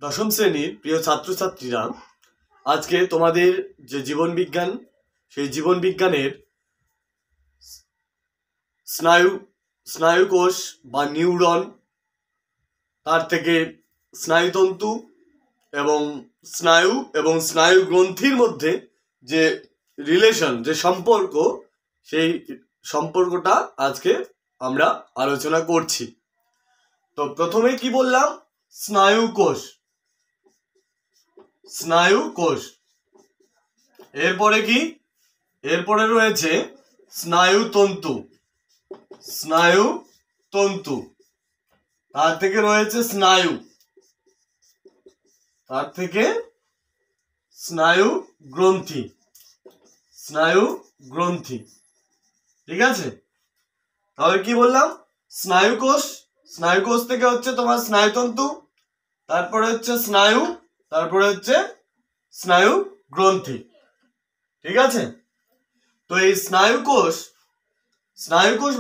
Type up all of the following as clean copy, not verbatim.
দশম শ্রেণীর প্রিয় ছাত্রছাত্রীরা, আজকে তোমাদের যে জীবন বিজ্ঞান, সেই জীবন বিজ্ঞানের স্নায়ুকোষ বা নিউরন, তার থেকে স্নায়ুতন্তু এবং স্নায়ু গ্রন্থির মধ্যে যে রিলেশন, যে সম্পর্ক, সেই সম্পর্কটা আজকে আমরা আলোচনা করছি। তো প্রথমে কি বললাম? স্নায়ুকোষ। এরপরে কি? এরপরে রয়েছে স্নায়ুতন্তু। তার থেকে রয়েছে তার থেকে স্নায়ু গ্রন্থি। ঠিক আছে? তাহলে কি বললাম? স্নায়ুকোষ থেকে হচ্ছে তোমার স্নায়ুতন্তু, তারপরে হচ্ছে স্নায়ু, তারপরে হচ্ছে স্নায়ু গ্রন্থি। ঠিক আছে? তো এই স্নায়ুকোষ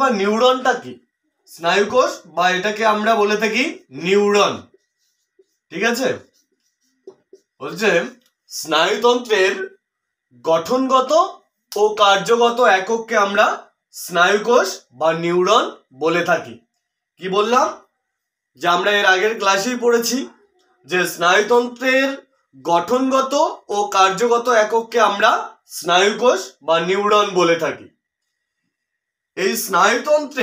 বা নিউরনটা কি? স্নায়ুকোষ বা এটাকে আমরা বলে থাকি নিউরন। ঠিক আছে? বলছে স্নায়ুতন্ত্রের গঠনগত ও কার্যগত একককে আমরা স্নায়ুকোষ বা নিউরন বলে থাকি। কি বললাম? যে আমরা এর আগের ক্লাসেই পড়েছি যে স্নায়ুতন্ত্রের গঠনগত ও কার্যগত একককে আমরা স্নায়ুকোষ বা নিউরন বলে থাকি। এই স্নায়ুতন্ত্র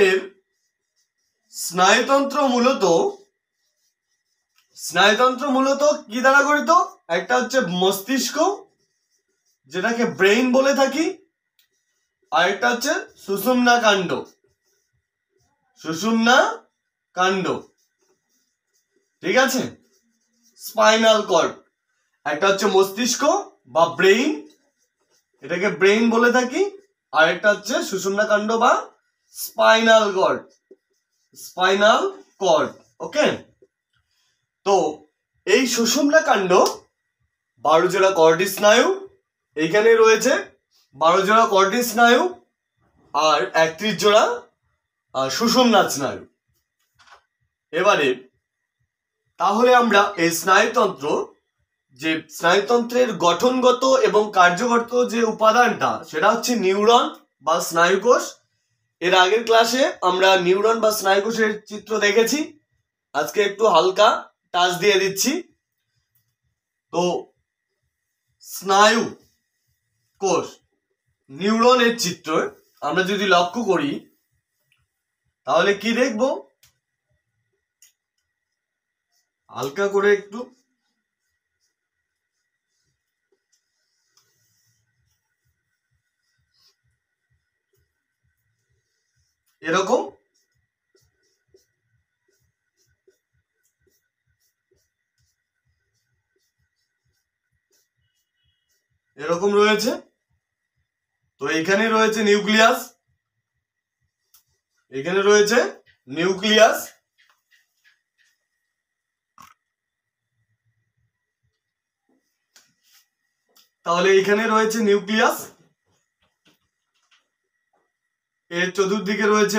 মূলত কি দ্বারা গঠিত? একটা হচ্ছে মস্তিষ্ক, যেটাকে ব্রেইন বলে থাকি, আর একটা হচ্ছে সুষুম্না কাণ্ড। ঠিক আছে? Spinal cord. একটা হচ্ছে মস্তিষ্ক বা ব্রেইন, এটাকে ব্রেইন বলে থাকি, আর একটা হচ্ছে সুষুম্না কাণ্ড বা স্পাইনাল কর্ড। ওকে? তো এই সুষুম্না কাণ্ড 12 জোড়া কর্টি স্নায়ু, এইখানে রয়েছে 12 জোড়া কর্টি স্নায়ু আর 31 জোড়া সুষুম্না স্নায়ু। এবারে তাহলে আমরা এই স্নায়ুতন্ত্রের গঠনগত এবং কার্যগত যে উপাদানটা, সেটা হচ্ছে নিউরন বা স্নায়ুকোষ। এর আগের ক্লাসে আমরা নিউরন বা স্নায়ুকোষের চিত্র দেখেছি, আজকে একটু হালকা টাচ দিয়ে দিচ্ছি। তো স্নায়ুকোষ, নিউরনের চিত্র আমরা যদি লক্ষ্য করি তাহলে কি দেখব? হালকা করে একটু এরকম রয়েছে। তো এখানে রয়েছে নিউক্লিয়াস, তাহলে এখানে রয়েছে নিউক্লিয়াস, এর চতুর্দিকে রয়েছে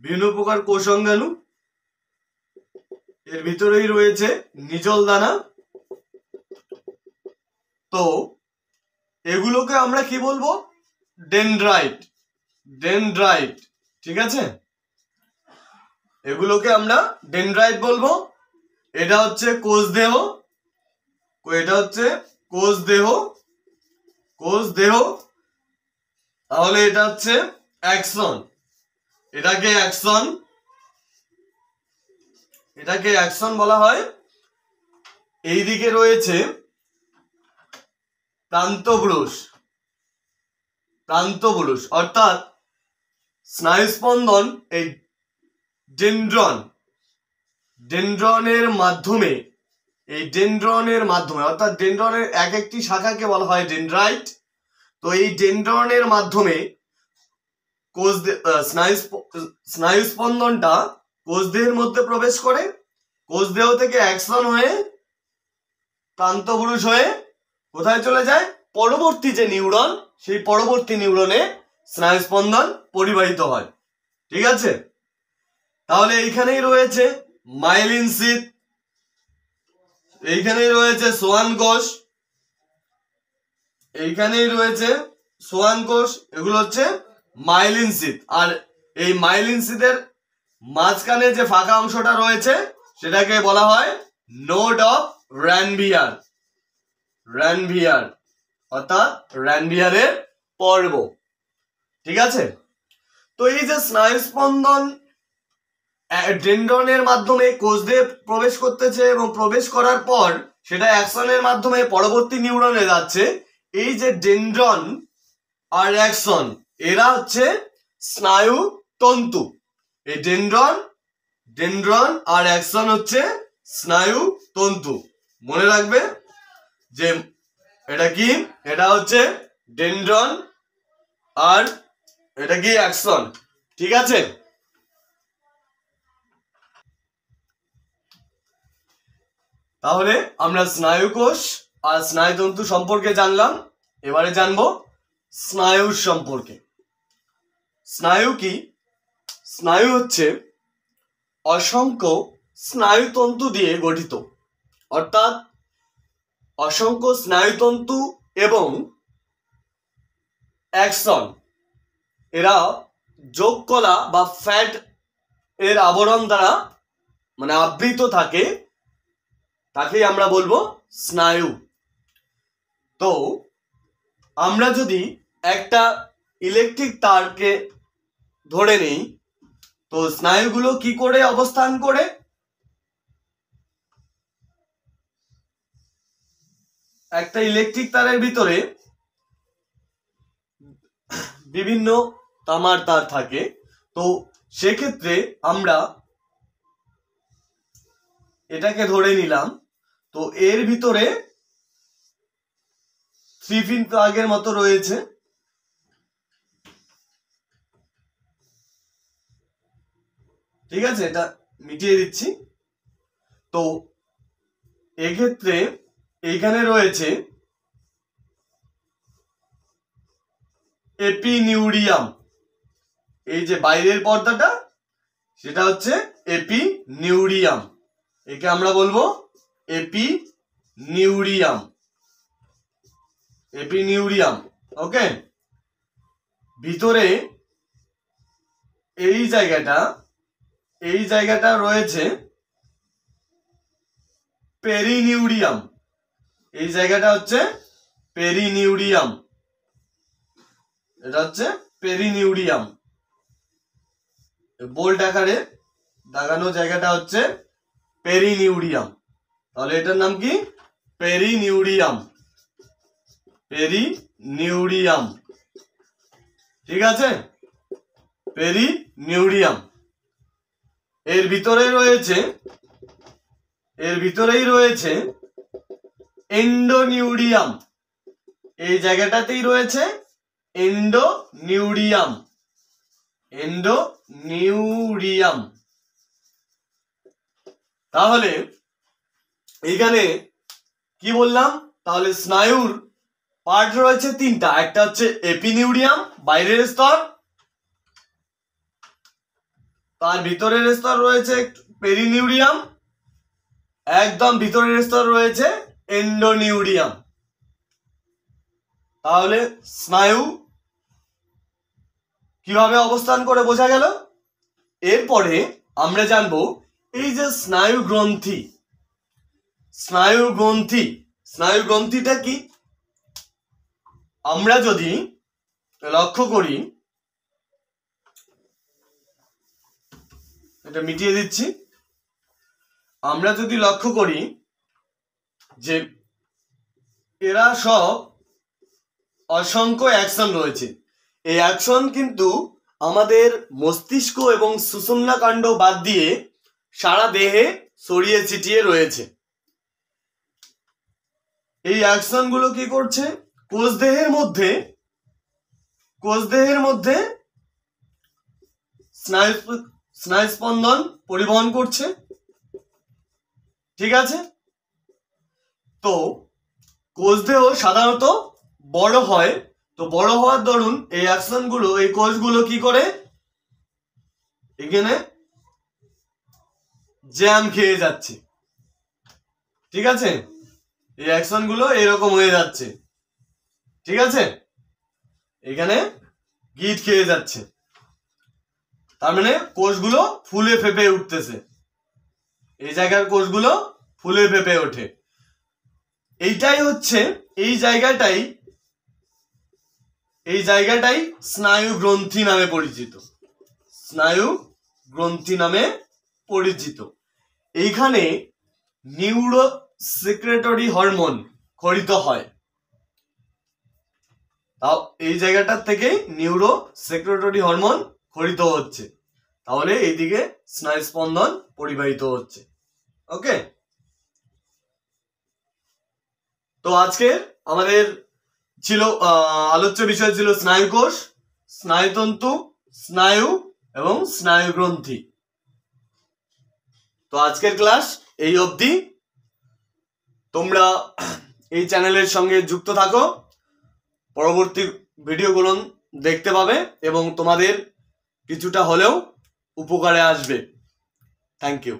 বিভিন্ন প্রকার কোষাঙ্গাণু, এর ভিতরেই রয়েছে নিচল দানা। তো এগুলোকে আমরা কি বলবো? ডেনড্রাইট। ঠিক আছে? এগুলোকে আমরা ডেনড্রাইট বলবো। এটা হচ্ছে কোষদেহ, তাহলে এটা হচ্ছে অ্যাক্সন। এটাকে অ্যাক্সন বলা হয়। এইদিকে রয়েছে প্রান্তপুরুষ, অর্থাৎ স্নায়ুস্পন্দন এই ডেনড্রনের মাধ্যমে অর্থাৎ ডেনড্রনের এক একটি শাখাকে বলা হয় ডেনড্রাইট। তো এই ডেনড্রনের মাধ্যমে স্নায়ুস্পন্দনটা কোষদেহের মধ্যে প্রবেশ করে, কোষদেহ থেকে অ্যাক্সন হয়ে প্রান্তপুরুষ হয়ে কোথায় চলে যায়? পরবর্তী যে নিউরন, সেই পরবর্তী নিউরনে স্নায়ুস্পন্দন পরিবাহিত হয়। ঠিক আছে? তাহলে এইখানেই রয়েছে মাইলিন সিথ, এইখানেই রয়েছে সোয়ান কোষ, এইখানেই রয়েছে সোয়ান কোষ, এগুলো হচ্ছে মাইলিন শীথ। আর এই মাইলিন শীথের মাঝখানে যে ফাঁকা অংশটা রয়েছে সেটাকে বলা হয় নোড অফ র্যানভিয়ার, র্যানভিয়ার অর্থাৎ র্যানভিয়ারের পর্ব। ঠিক আছে, তো এই যে স্নায়ু স্পন্দন ডেনড্রনের মাধ্যমে কোষদেহে প্রবেশ করতেছে এবং প্রবেশ করার পর সেটা অ্যাকশনের মাধ্যমে পরবর্তী নিউরনে যাচ্ছে, এই যে ডেনড্রন আর অ্যাকশন এরা হচ্ছে স্নায়ু তন্তু। এই ডেনড্রন আর অ্যাকশন হচ্ছে স্নায়ু তন্তু। মনে রাখবে যে এটা কি, এটা হচ্ছে ডেনড্রন আর এটা কি অ্যাকশন। ঠিক আছে, তাহলে আমরা স্নায়ু কোষ আর স্নায়ুতন্তু সম্পর্কে জানলাম। এবারে জানবো স্নায়ুর সম্পর্কে। স্নায়ু কি? স্নায়ু হচ্ছে অসংখ্য স্নায়ুতন্তু দিয়ে গঠিত, অর্থাৎ অসংখ্য স্নায়ুতন্তু এবং অ্যাকশন এরা যোগ কলা বা ফ্যাট এর আবরণ দ্বারা মানে আবৃত থাকে, তাকেই আমরা বলবো স্নায়ু। তো আমরা যদি একটা ইলেকট্রিক তারকে ধরে নেই, তো স্নায়ুগুলো কি করে অবস্থান করে? একটা ইলেকট্রিক তারের ভিতরে বিভিন্ন তামার তার থাকে, তো সেক্ষেত্রে আমরা এটাকে ধরে নিলাম, তো এর ভিতরে 3 পিন প্লাগের মতো রয়েছে। ঠিক আছে, এটা মিটিয়ে দিচ্ছি। তো এক্ষেত্রে এইখানে রয়েছে এপিনিউরিয়াম, এই যে বাইরের পর্দাটা সেটা হচ্ছে এপিনিউরিয়াম, একে আমরা বলবো এপিনিউরিয়াম, এপিনিউরিয়াম। ওকে, ভিতরে এই জায়গাটা রয়েছে পেরিনিউরিয়াম, এই জায়গাটা হচ্ছে পেরিনিউরিয়াম, এটা হচ্ছে পেরিনিউরিয়াম। বোল্ড আকারে দাগানো জায়গাটা হচ্ছে পেরিনিউরিয়াম। তাহলে এটার নাম কি? পেরিনিউরিয়াম, পেরিনিউরিয়াম। ঠিক আছে, পেরিনিউরিয়াম। এর ভিতরেই রয়েছে এন্ডোনিউরিয়াম, এই জায়গাটাতেই রয়েছে এন্ডোনিউরিয়াম, এন্ডোনিউরিয়াম। তাহলে এইখানে কি বললাম? তাহলে স্নায়ুর পার্ট রয়েছে 3টা, একটা হচ্ছে এপিনিউরিয়াম বাইরের স্তর, তার ভিতরের স্তর রয়েছে পেরিনিউরিয়াম, একদম ভিতরের স্তর রয়েছে এন্ডোনিউরিয়াম। তাহলে স্নায়ু কিভাবে অবস্থান করে বোঝা গেল। এরপরে আমরা জানবো এই যে স্নায়ু গ্রন্থিটা কি? আমরা যদি লক্ষ্য করি, এটা মিটিয়ে দিচ্ছি, আমরা যদি লক্ষ্য করি যে এরা সব অসংখ্য অ্যাকশন রয়েছে, এই অ্যাকশন কিন্তু আমাদের মস্তিষ্ক এবং সুষুম্না কাণ্ড বাদ দিয়ে সারা দেহে ছড়িয়ে ছিটিয়ে রয়েছে। এই অ্যাকশন গুলো কি করছে? কোষদেহের মধ্যে স্নায়ু স্পন্দন পরিবহন করছে। ঠিক আছে, তো কোষদেহ সাধারণত বড় হয়, তো বড় হওয়ার দরুন এই অ্যাকশন গুলো, এই কোষগুলো কি করে? এখানে জ্যাম খেয়ে যাচ্ছে। ঠিক আছে, এই অ্যাকশন গুলো এরকম হয়ে যাচ্ছে। ঠিক আছে, এখানে গিট খেয়ে যাচ্ছে, তার মানে কোষগুলো ফুলে ফেপে উঠতেছে। এই জায়গার কোষগুলো ফুলে ফেপে ওঠে। এইটাই হচ্ছে, এই জায়গাটাই স্নায়ু গ্রন্থি নামে পরিচিত। স্নায়ু গ্রন্থি নামে পরিচিত। এইখানে নিউরো সেক্রেটরি হরমোন ক্ষরিত হয়। তাও এই জায়গাটার থেকে নিউরো সেক্রেটরি হরমোন ক্ষরিত হচ্ছে, তাহলে এইদিকে স্নায়ু স্পন্দন পরিবাহিত হচ্ছে। ওকে, তো আজকে আমাদের ছিল আলোচ্য বিষয় ছিল স্নায়ুকোষ, স্নায়ুতন্তু, স্নায়ু এবং স্নায়ু গ্রন্থি। তো আজকের ক্লাস এই অবধি। তোমরা এই চ্যানেলের সঙ্গে যুক্ত থাকো, পরবর্তী ভিডিওগুলো দেখতে পাবে এবং তোমাদের কিছুটা হলেও উপকারে আসবে। Thank you.